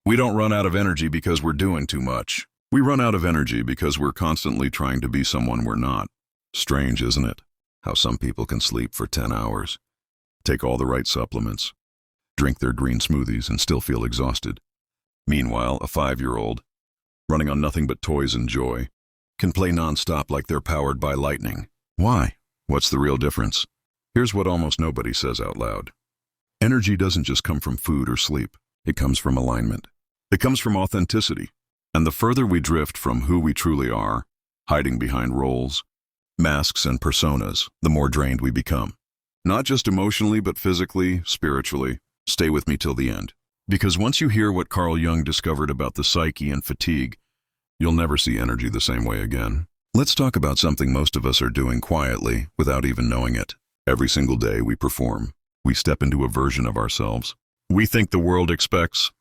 We don't run out of energy because we're doing too much. We run out of energy because we're constantly trying to be someone we're not. Strange, isn't it? How some people can sleep for 10 hours, take all the right supplements, drink their green smoothies and still feel exhausted. Meanwhile, a 5-year-old, running on nothing but toys and joy, can play nonstop like they're powered by lightning. Why? What's the real difference? Here's what almost nobody says out loud. Energy doesn't just come from food or sleep. It comes from alignment. It comes from authenticity. And the further we drift from who we truly are, hiding behind roles, masks, and personas, the more drained we become. Not just emotionally, but physically, spiritually. Stay with me till the end. Because once you hear what Carl Jung discovered about the psyche and fatigue, you'll never see energy the same way again. Let's talk about something most of us are doing quietly, without even knowing it. Every single day we perform. We step into a version of ourselves. We think the world expects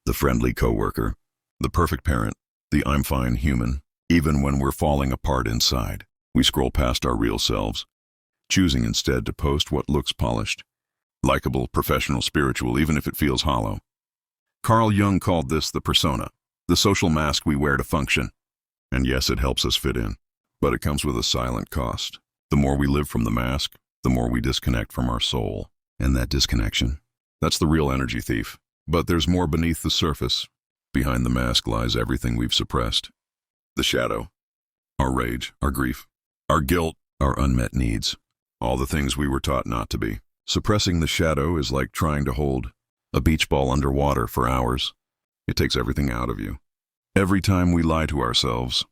the friendly coworker, the perfect parent, the I'm fine human. Even when we're falling apart inside, we scroll past our real selves, choosing instead to post what looks polished, likable, professional, spiritual, even if it feels hollow. Carl Jung called this the persona, the social mask we wear to function. And yes, it helps us fit in, but it comes with a silent cost. The more we live from the mask, the more we disconnect from our soul. And that disconnection, that's the real energy thief. But there's more beneath the surface. Behind the mask lies everything we've suppressed. The shadow, our rage, our grief, our guilt, our unmet needs, all the things we were taught not to be. Suppressing the shadow is like trying to hold a beach ball underwater for hours. It takes everything out of you. Every time we lie to ourselves,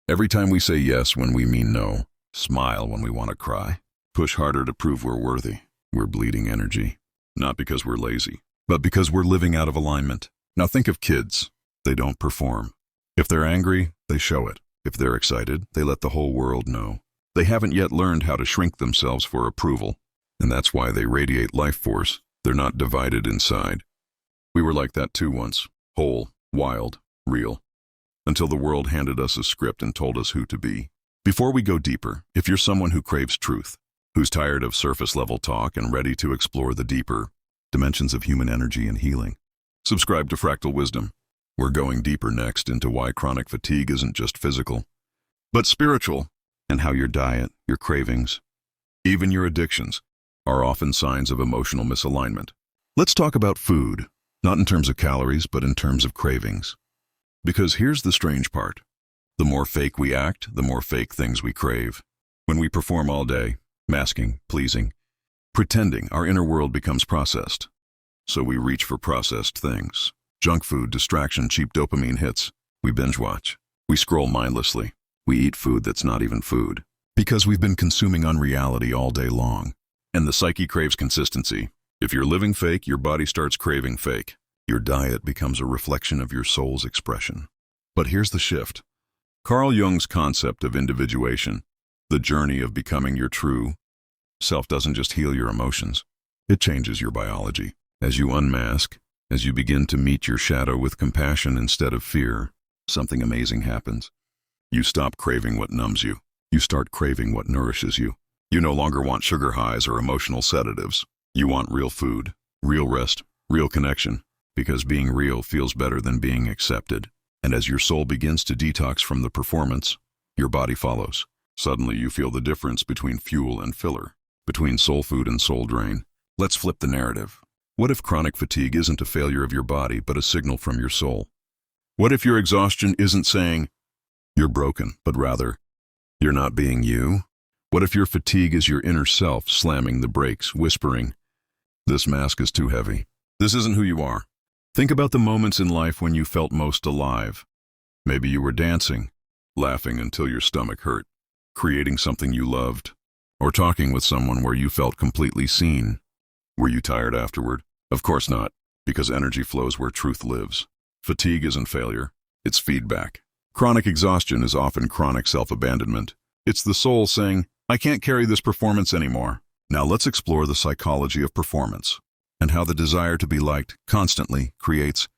every time we say yes when we mean no, smile when we want to cry, push harder to prove we're worthy, we're bleeding energy. Not because we're lazy, but because we're living out of alignment. Now think of kids. They don't perform. If they're angry, they show it. If they're excited, they let the whole world know. They haven't yet learned how to shrink themselves for approval, and that's why they radiate life force. They're not divided inside. We were like that too once, whole, wild, real, until the world handed us a script and told us who to be. Before we go deeper, if you're someone who craves truth, who's tired of surface-level talk and ready to explore the deeper dimensions of human energy and healing, subscribe to Fractal Wisdom. We're going deeper next into why chronic fatigue isn't just physical, but spiritual, and how your diet, your cravings, even your addictions, are often signs of emotional misalignment. Let's talk about food, not in terms of calories, but in terms of cravings. Because here's the strange part. The more fake we act, the more fake things we crave. When we perform all day, masking, pleasing, pretending, our inner world becomes processed. So we reach for processed things. Junk food, distraction, cheap dopamine hits. We binge watch. We scroll mindlessly. We eat food that's not even food. Because we've been consuming unreality all day long. And the psyche craves consistency. If you're living fake, your body starts craving fake. Your diet becomes a reflection of your soul's expression. But here's the shift. Carl Jung's concept of individuation, the journey of becoming your true self, doesn't just heal your emotions. It changes your biology. As you unmask, as you begin to meet your shadow with compassion instead of fear, something amazing happens. You stop craving what numbs you. You start craving what nourishes you. You no longer want sugar highs or emotional sedatives. You want real food, real rest, real connection, because being real feels better than being accepted. And as your soul begins to detox from the performance, your body follows. Suddenly you feel the difference between fuel and filler, between soul food and soul drain. Let's flip the narrative. What if chronic fatigue isn't a failure of your body, but a signal from your soul? What if your exhaustion isn't saying, you're broken, but rather, you're not being you? What if your fatigue is your inner self slamming the brakes, whispering, this mask is too heavy. This isn't who you are. Think about the moments in life when you felt most alive. Maybe you were dancing, laughing until your stomach hurt, creating something you loved, or talking with someone where you felt completely seen. Were you tired afterward? Of course not, because energy flows where truth lives. Fatigue isn't failure, it's feedback. Chronic exhaustion is often chronic self-abandonment. It's the soul saying, I can't carry this performance anymore. Now let's explore the psychology of performance and how the desire to be liked constantly creates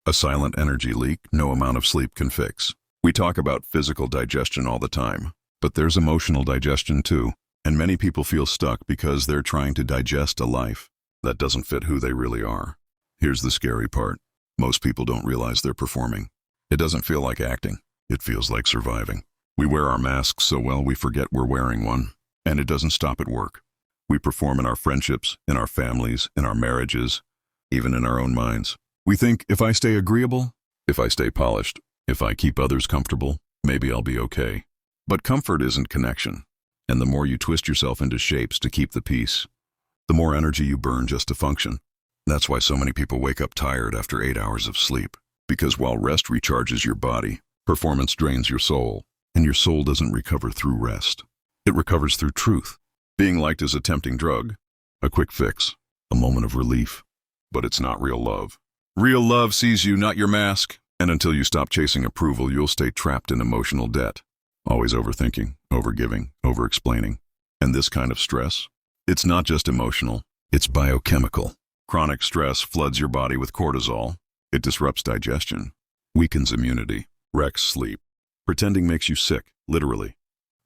a silent energy leak no amount of sleep can fix. We talk about physical digestion all the time, but there's emotional digestion too. And many people feel stuck because they're trying to digest a life that doesn't fit who they really are. Here's the scary part. Most people don't realize they're performing. It doesn't feel like acting. It feels like surviving. We wear our masks so well we forget we're wearing one. And it doesn't stop at work. We perform in our friendships, in our families, in our marriages, even in our own minds. We think, if I stay agreeable, if I stay polished, if I keep others comfortable, maybe I'll be okay. But comfort isn't connection. And the more you twist yourself into shapes to keep the peace, the more energy you burn just to function. That's why so many people wake up tired after 8 hours of sleep. Because while rest recharges your body, performance drains your soul. And your soul doesn't recover through rest. It recovers through truth. Being liked is a tempting drug, a quick fix, a moment of relief. But it's not real love. Real love sees you, not your mask. And until you stop chasing approval, you'll stay trapped in emotional debt. Always overthinking, overgiving, overexplaining. And this kind of stress, it's not just emotional, it's biochemical. Chronic stress floods your body with cortisol. It disrupts digestion, weakens immunity, wrecks sleep. Pretending makes you sick, literally.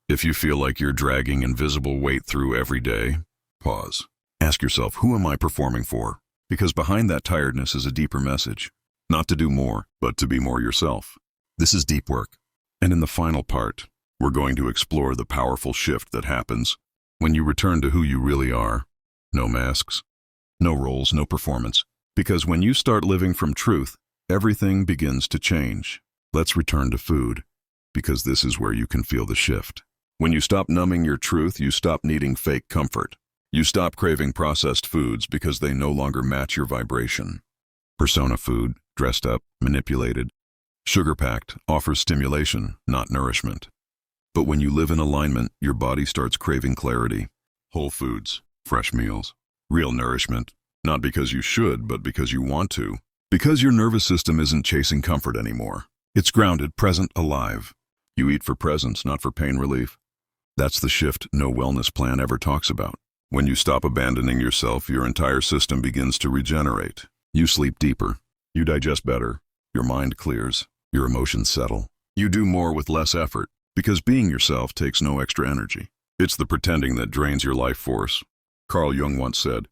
If you feel like you're dragging invisible weight through every day, pause. Ask yourself, who am I performing for? Because behind that tiredness is a deeper message. Not to do more, but to be more yourself. This is deep work. And in the final part, we're going to explore the powerful shift that happens when you return to who you really are. No masks, no roles, no performance. Because when you start living from truth, everything begins to change. Let's return to food, because this is where you can feel the shift. When you stop numbing your truth, you stop needing fake comfort. You stop craving processed foods because they no longer match your vibration. Persona food, dressed up, manipulated, sugar-packed, offers stimulation, not nourishment. But when you live in alignment, your body starts craving clarity. Whole foods, fresh meals, real nourishment, not because you should, but because you want to. Because your nervous system isn't chasing comfort anymore. It's grounded, present, alive. You eat for presence, not for pain relief. That's the shift no wellness plan ever talks about. When you stop abandoning yourself, your entire system begins to regenerate. You sleep deeper. You digest better. Your mind clears. Your emotions settle. You do more with less effort, because being yourself takes no extra energy. It's the pretending that drains your life force. Carl Jung once said,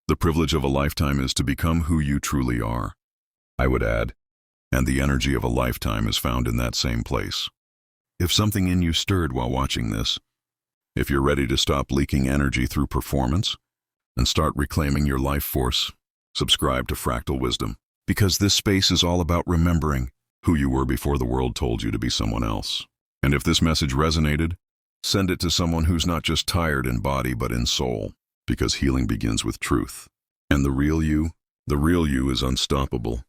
"The privilege of a lifetime is to become who you truly are." I would add, and the energy of a lifetime is found in that same place. If something in you stirred while watching this, if you're ready to stop leaking energy through performance and start reclaiming your life force, subscribe to Fractal Wisdom, because this space is all about remembering who you were before the world told you to be someone else. And if this message resonated, send it to someone who's not just tired in body but in soul, because healing begins with truth. And the real you is unstoppable.